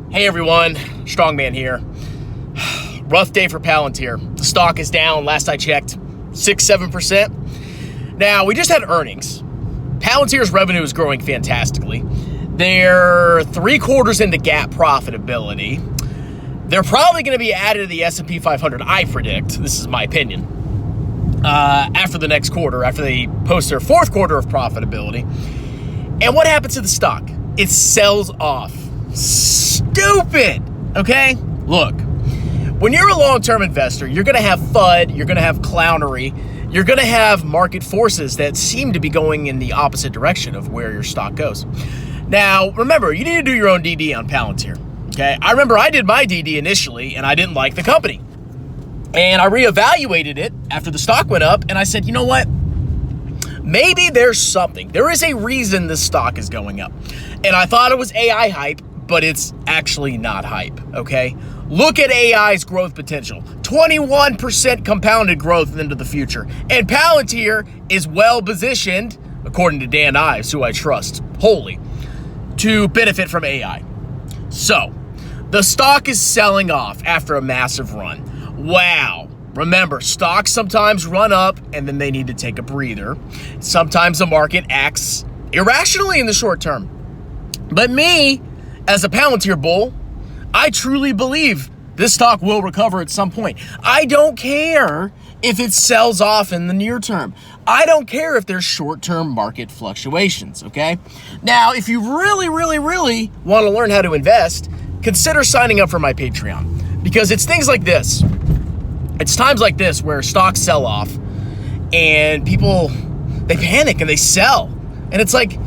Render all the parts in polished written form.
Hey everyone, Strongman here. Rough day for Palantir. The stock is down, last I checked, 6-7%. Now, we just had earnings. Palantir's revenue is growing fantastically. They're 3/4 into GAAP profitability. They're probably going to be added to the S&P 500, I predict. This is my opinion. After the next quarter, after they post their fourth quarter of profitability. And what happens to the stock? It sells off. Stupid, okay? Look, when you're a long-term investor, you're going to have FUD, you're going to have clownery, you're going to have market forces that seem to be going in the opposite direction of where your stock goes. Now, remember, you need to do your own DD on Palantir, okay? I remember I did my DD initially, and I didn't like the company. And I reevaluated it after the stock went up, and I said, you know what? Maybe there's something. There is a reason this stock is going up. And I thought it was AI hype, but it's actually not hype, okay? Look at AI's growth potential. 21% compounded growth into the future. And Palantir is well positioned, according to Dan Ives, who I trust wholly, to benefit from AI. So, the stock is selling off after a massive run. Wow. Remember, stocks sometimes run up and then they need to take a breather. Sometimes the market acts irrationally in the short term. But me, as a Palantir bull, I truly believe this stock will recover at some point. I don't care if it sells off in the near term. I don't care if there's short-term market fluctuations, okay? Now, if you really want to learn how to invest, consider signing up for my Patreon, because it's things like this. It's times like this where stocks sell off and people, they panic and they sell. And it's like,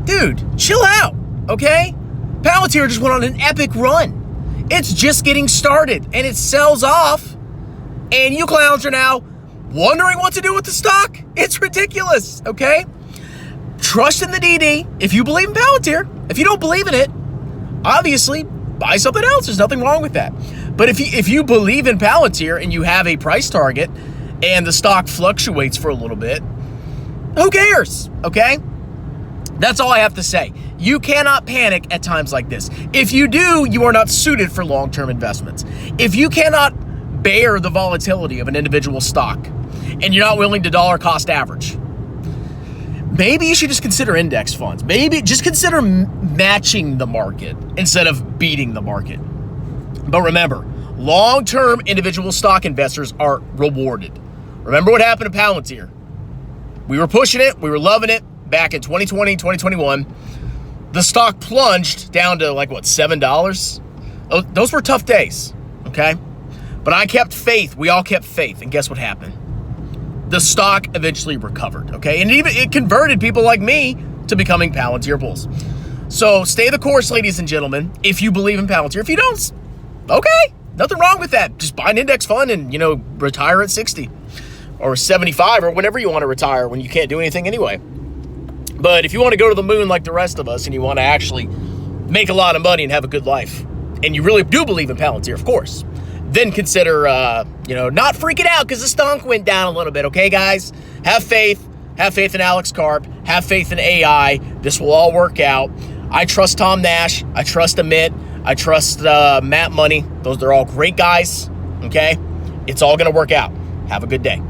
dude, chill out, okay? Palantir just went on an epic run. It's just getting started and it sells off. And you clowns are now wondering what to do with the stock? It's ridiculous, okay? Trust in the DD if you believe in Palantir. If you don't believe in it, obviously buy something else. There's nothing wrong with that. But if you believe in Palantir and you have a price target and the stock fluctuates for a little bit, who cares, okay? That's all I have to say. You cannot panic at times like this. If you do, you are not suited for long-term investments. If you cannot bear the volatility of an individual stock and you're not willing to dollar cost average, maybe you should just consider index funds. Maybe just consider matching the market instead of beating the market. But remember, long-term individual stock investors are rewarded. Remember what happened to Palantir. We were pushing it. We were loving it back in 2020, 2021. The stock plunged down to like, what, $7? Those were tough days, okay? But I kept faith. We all kept faith. And guess what happened? The stock eventually recovered, okay? And it converted people like me to becoming Palantir bulls. So stay the course, ladies and gentlemen, if you believe in Palantir. If you don't, okay, nothing wrong with that. Just buy an index fund and, retire at 60 or 75 or whenever you want to retire when you can't do anything anyway. But if you want to go to the moon like the rest of us and you want to actually make a lot of money and have a good life, and you really do believe in Palantir, of course, then consider, not freaking out because the stock went down a little bit, okay, guys? Have faith. Have faith in Alex Karp. Have faith in AI. This will all work out. I trust Tom Nash. I trust Amit. I trust Matt Money. They're all great guys, okay? It's all going to work out. Have a good day.